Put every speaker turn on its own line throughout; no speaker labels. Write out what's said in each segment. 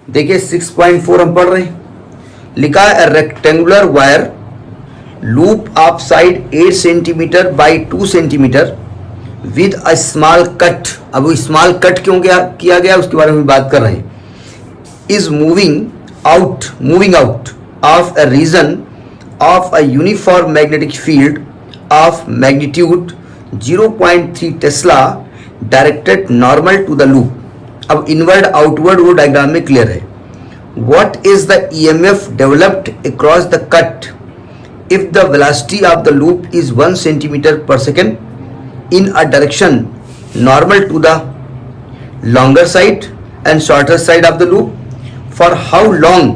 देखिए 6.4 हम पढ़ रहे हैं, लिखा है rectangular wire loop of side 8 centimetre by 2 centimetre with a small cut. अब वो स्मॉल कट क्यों किया गया उसके बारे में बात कर रहे हैं। Is moving out of a region of a uniform magnetic field of magnitude 0.3 tesla directed normal to the loop. अब इनवर्ड आउटवर्ड वो डायग्राम में क्लियर है। What is the EMF developed across the cut if the velocity of the loop is 1 centimeter per second in a direction normal to the longer side and shorter side of the loop, for how long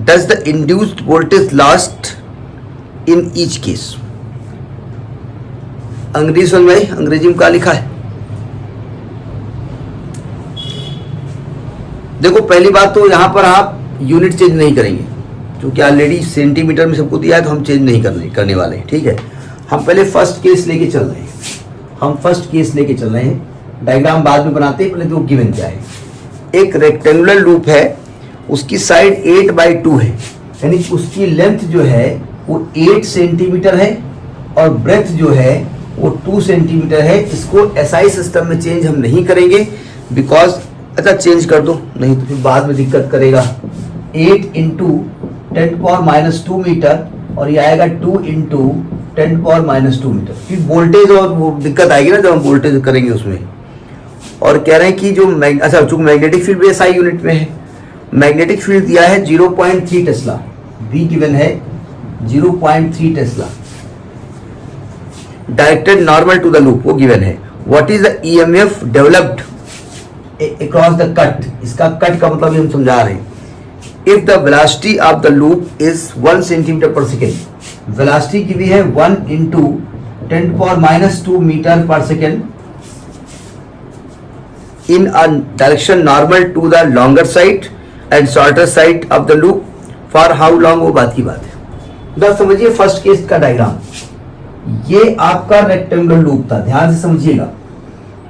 does the induced voltage last in each case? अंग्रेजी समझ में आई? अंग्रेजी में क्या लिखा है देखो। पहली बात तो यहां पर आप यूनिट चेंज नहीं करेंगे क्योंकि ऑलरेडी सेंटीमीटर में सबको दिया है, तो हम चेंज नहीं करने वाले हैं। ठीक है, हम पहले फर्स्ट केस लेके चल रहे हैं। डायग्राम बाद में बनाते हैं, पहले तो गिवन क्या है। एक रेक्टेंगुलर लूप है, उसकी साइड 8/2 है, यानी उसकी लेंथ जो है वो 8 सेंटीमीटर है और ब्रेथ जो है वो 2 सेंटीमीटर है। इसको एसआई सिस्टम में चेंज हम नहीं करेंगे बिकॉज अच्छा चेंज कर दो, नहीं तो फिर बाद में दिक्कत करेगा। 8 × 10⁻² मीटर और ये आएगा 2 × 10⁻² मीटर। फिर वोल्टेज और वो दिक्कत आएगी ना जब हम वोल्टेज करेंगे उसमें। और कह रहे हैं कि जो अच्छा चूंकि मैग्नेटिक फील्ड भी एसआई यूनिट में है, मैग्नेटिक फील्ड दिया है 0.3 टेस्ला, वी गिवन है 0.3 tesla, directed normal to the loop वो गिवन है। What is the EMF developed across the cut, इसका कट का मतलब हम समझा रहे हैं। If the velocity of the loop is 1 centimeter per second, velocity की भी है 1 × 10⁻² मीटर पर second in a direction normal to the longer side and shorter side of the loop, for how long वो बात की बात है। बस समझिए फर्स्ट केस का डायग्राम, ये आपका रेक्टेंगुलर लूप था, ध्यान से समझिएगा।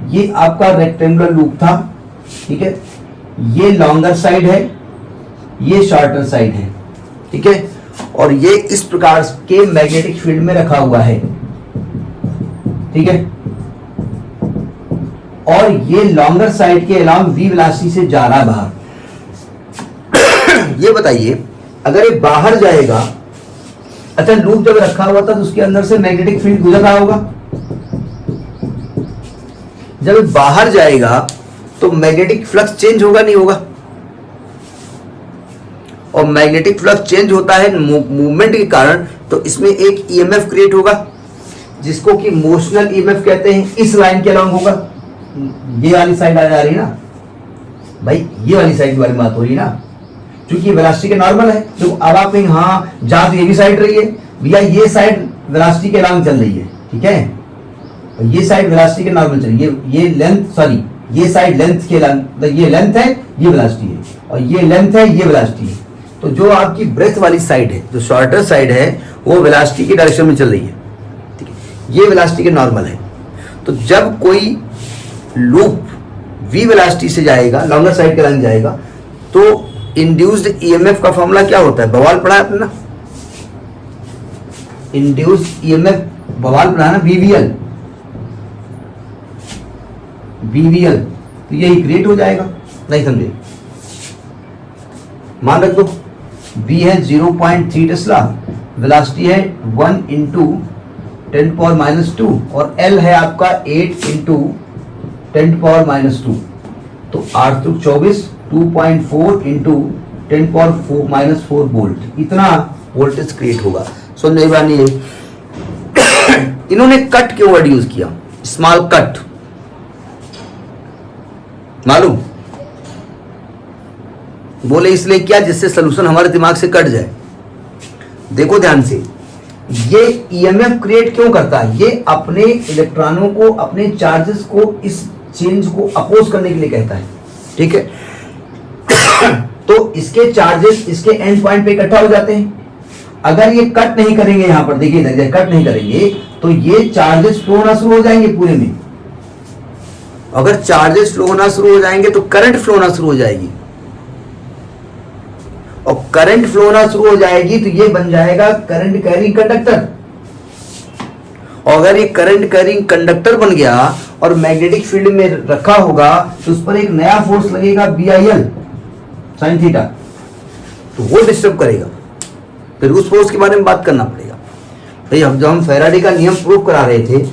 ये आपका रेक्टेंगुलर लूप था, ठीक है, ये लॉन्गर साइड है, ये शॉर्टर साइड है, ठीक है, और ये इस प्रकार के मैग्नेटिक फील्ड में रखा हुआ है, ठीक है, और ये लॉन्गर साइड के अलाउंग वी वेलोसिटी से जा रहा है बाहर। ये बताइए अगर ये बाहर जाएगा, अच्छा लूप जब रखा हुआ था तो उसके अंदर से मैग्नेटिक फील्ड गुजर रहा होगा, जब बाहर जाएगा तो मैग्नेटिक फ्लक्स चेंज होगा नहीं होगा, और मैग्नेटिक फ्लक्स चेंज होता है मूवमेंट के कारण, तो इसमें एक ईएमएफ क्रिएट होगा जिसको कि मोशनल ईएमएफ कहते हैं। इस लाइन के अलाउंग होगा, ये वाली साइड आ जा रही है ना भाई, ये वाली साइड की वाली बात हो रही है ना, क्योंकि वेलोसिटी के नॉर्मल है। तो अब आप हाँ जहां तो ये भी साइड रही है भैया, ये साइड वेलोसिटी के अलाउंग चल रही है, ठीक है, और ये साइड वेलोसिटी के नॉर्मल चल रही है। ये लेंथ सॉरी ये साइड लेंथ के अलाउंग, ये लेंथ है ये वेलोसिटी है, और ये लेंथ है ये वेलोसिटी है। तो जो आपकी ब्रेथ वाली साइड है, जो शॉर्टर साइड है, वो वेलोसिटी की डायरेक्शन में चल रही है, ठीक है, ये वेलोसिटी के नॉर्मल है। तो जब कोई लूप वी वेलोसिटी से जाएगा, लॉन्गर साइड के रंग जाएगा, तो इंड्यूस्ड ईएमएफ का फॉर्मूला क्या होता है, बवाल पढ़ा है आपने ना, इंड्यूस्ड ईएमएफ बवाल पढ़ा ना, वीवीएल, तो यही क्रिएट हो जाएगा। नहीं समझे, मान रख दो, V है 0.3 टेस्ला, वेलोसिटी है 1 × 10⁻², और L है आपका 8 × 10⁻², तो 8 × 24, 2.4 × 10⁻4 वोल्ट, इतना वोल्टेज क्रिएट होगा। समझ में बात नहीं है। इन्होंने कट के वर्ड यूज किया, स्मॉल कट, मालूम बोले इसलिए क्या, जिससे सोल्यूशन हमारे दिमाग से कट जाए। देखो ध्यान से, ये ईएमएफ क्रिएट क्यों करता है, ये अपने इलेक्ट्रॉनों को, अपने चार्जेस को, इस चेंज को अपोज करने के लिए कहता है, ठीक है। तो इसके चार्जेस इसके एंड पॉइंट पे इकट्ठा हो जाते हैं। अगर ये कट नहीं करेंगे, यहां पर देखिए कट नहीं करेंगे, तो ये चार्जेस फ्लो होना शुरू हो जाएंगे पूरे में। अगर चार्जेस फ्लो होना शुरू हो जाएंगे तो करंट फ्लो होना शुरू हो जाएगी, और करंट फ्लो होना शुरू हो जाएगी तो ये बन जाएगा करंट कैरिंग कंडक्टर। और अगर ये करंट कैरिंग कंडक्टर बन गया और मैग्नेटिक फील्ड में रखा होगा तो उस पर एक नया फोर्स लगेगा BIL sin थीटा, तो वो डिस्टर्ब करेगा। फिर उस फोर्स के बारे में बात करना पड़ेगा। भाई जब हम फैराडे का नियम प्रूव करा रहे थे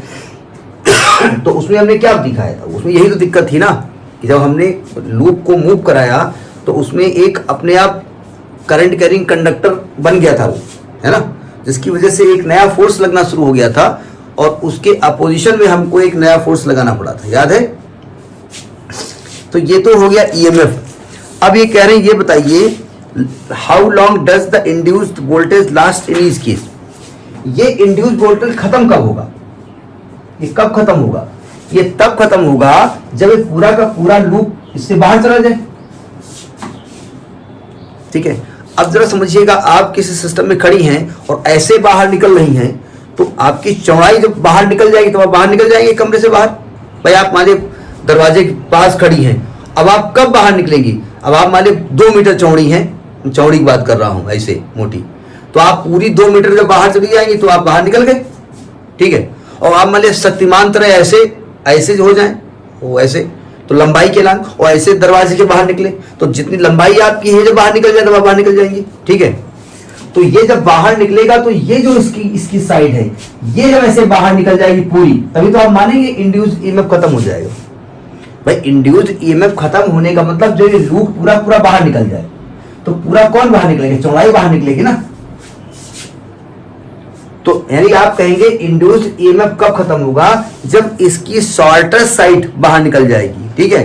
तो उसमें हमने क्या दिखाया था, उसमें यही तो दिक्कत थी ना कि जब हमने लूप को मूव कराया तो उसमें एक अपने आप करंट कैरिंग कंडक्टर बन गया था वो, है ना, जिसकी वजह से एक नया फोर्स लगना शुरू हो गया था और उसके अपोजिशन में हमको एक नया फोर्स लगाना पड़ा था, याद है। तो ये तो हो गया EMF। अब ये कह रहे हैं, ये बताइए how long does the induced voltage last in each case. ये इंड्यूस्ड वोल्टेज खत्म कब होगा, ये कब खत्म होगा, ये तब खत्म होगा जब ये पूरा का पूरा लूप इससे बाहर चला जाए। ठीक है, अब जरा समझिएगा, आप किसी सिस्टम में खड़ी हैं और ऐसे बाहर निकल रही हैं तो आपकी चौड़ाई जब बाहर निकल जाएगी तो आप बाहर निकल जाएंगे कमरे से बाहर। भाई आप मान लीजिए दरवाजे के पास खड़ी हैं, अब आप कब बाहर निकलेंगी, अब आप मान लीजिए 2 मीटर चौड़ी हैं, चौड़ी की बात कर रहा हूं ऐसे मोटी, तो आप पूरी 2 मीटर जब बाहर चली जाएंगी तो आप बाहर निकल गए। ठीक है, और आप मान लीजिए शक्तिमान तरह ऐसे ऐसे हो जाए, वो ऐसे तो लंबाई के लांग और ऐसे दरवाजे के बाहर निकले तो जितनी लंबाई आपकी है जब बाहर निकल जाए तो आप बाहर निकल जाएंगी। ठीक है, तो ये जब बाहर निकलेगा तो ये जो इसकी साइड है ये जब ऐसे बाहर निकल जाएगी पूरी, तभी तो आप मानेंगे इंड्यूस्ड EMF खत्म हो जाएगा। भाई इंड्यूस्ड EMF खत्म होने का मतलब जो ये लूप पूरा पूरा बाहर निकल जाए, तो पूरा कौन बाहर निकलेगा, चौड़ाई बाहर निकलेगी ना। तो यानी आप कहेंगे इंड्यूस्ड EMF कब खत्म होगा, जब इसकी शॉर्टर साइड बाहर निकल जाएगी। ठीक है,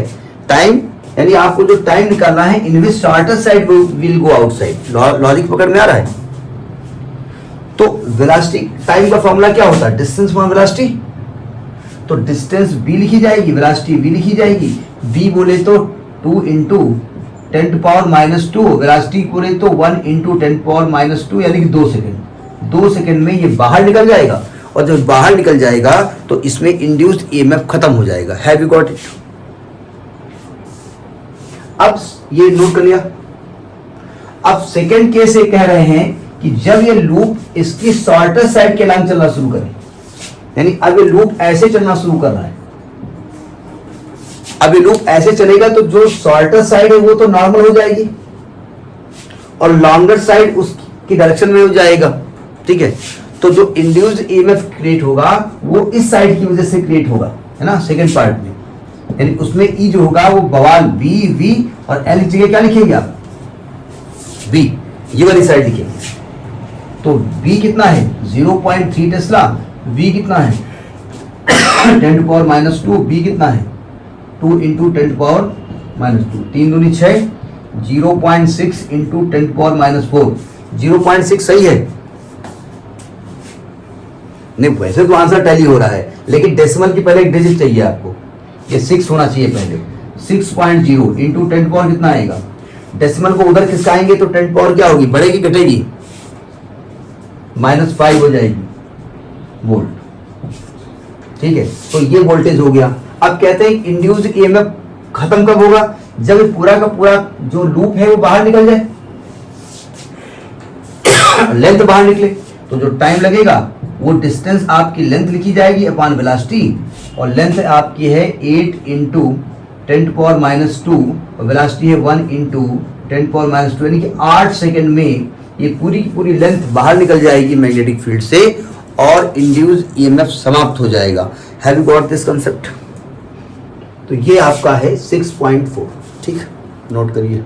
टाइम यानी आपको जो टाइम निकालना है in which shorter side will go outside. Logic पकड़ में आ रहा है। तो वेलोसिटी टाइम का फॉर्मूला क्या होता है, डिस्टेंस अपॉन वेलोसिटी। तो डिस्टेंस b लिखी जाएगी, वेलोसिटी v लिखी जाएगी। v बोले तो 2 इंटू 10⁻², वेलोसिटी बोले तो 1 इंटू 10⁻², यानी कि 2 सेकेंड। 2 सेकेंड में ये बाहर निकल जाएगा और जब बाहर निकल जाएगा तो इसमें इंड्यूस्ड EMF खत्म हो जाएगा। Have you got it. अब ये नोट कर लिया। अब सेकेंड केस ये कह रहे हैं कि जब ये लूप इसकी शॉर्टर साइड के लाइन चलना शुरू करे, यानी अब ये लूप ऐसे चलना शुरू कर रहा है, अब ये लूप ऐसे चलेगा तो जो शॉर्टर साइड है वो तो नॉर्मल हो जाएगी और लॉन्गर साइड उसकी डायरेक्शन में हो जाएगा। ठीक है, तो जो इंड्यूस्ड EMF क्रिएट होगा वो इस साइड की वजह से क्रिएट होगा, है ना, सेकेंड पार्ट में। यानी उसमें E जो होगा वो बवाल B V और L की जगह क्या लिखेंगे आप, V, ये वाली साइड लिखेंगे। तो V कितना है 0.3 टेस्ला, V कितना है 10⁻², B कितना है 2 इंटू 10⁻², 3 दूनी 6, 0.6 इंटू 10⁻⁴, 0.6 सही है। नहीं वैसे तो आंसर टैली हो रहा है, लेकिन डेसिमल की पहले एक डिजिट चाहिए आपको, ये 6 होना चाहिए पहले। 6.0 इंटू 10 पावर कितना आएगा, डेसिमल को उधर खिसकाएंगे तो 10 पावर क्या होगी, बढ़ेगी घटेगी, -5 हो जाएगी वोल्ट। ठीक है, तो ये वोल्टेज हो गया। अब कहते हैं इंड्यूस्ड EMF खत्म कब होगा, जब पूरा का पूरा जो लूप है वो बाहर निकल जाए, लेंथ बाहर निकले। तो जो टाइम लगेगा वो डिस्टेंस आपकी लेंथ लिखी जाएगी अपॉन वेलोसिटी, और लेंथ आपकी है 8 इंटू 10⁻² और वेलोसिटी है 1 इंटू 10⁻², यानी कि 8 सेकेंड में ये पूरी की पूरी लेंथ बाहर निकल जाएगी मैग्नेटिक फील्ड से और इंड्यूस्ड EMF समाप्त हो जाएगा। Have you got this concept. तो ये आपका है 6.4। ठीक, नोट करिए।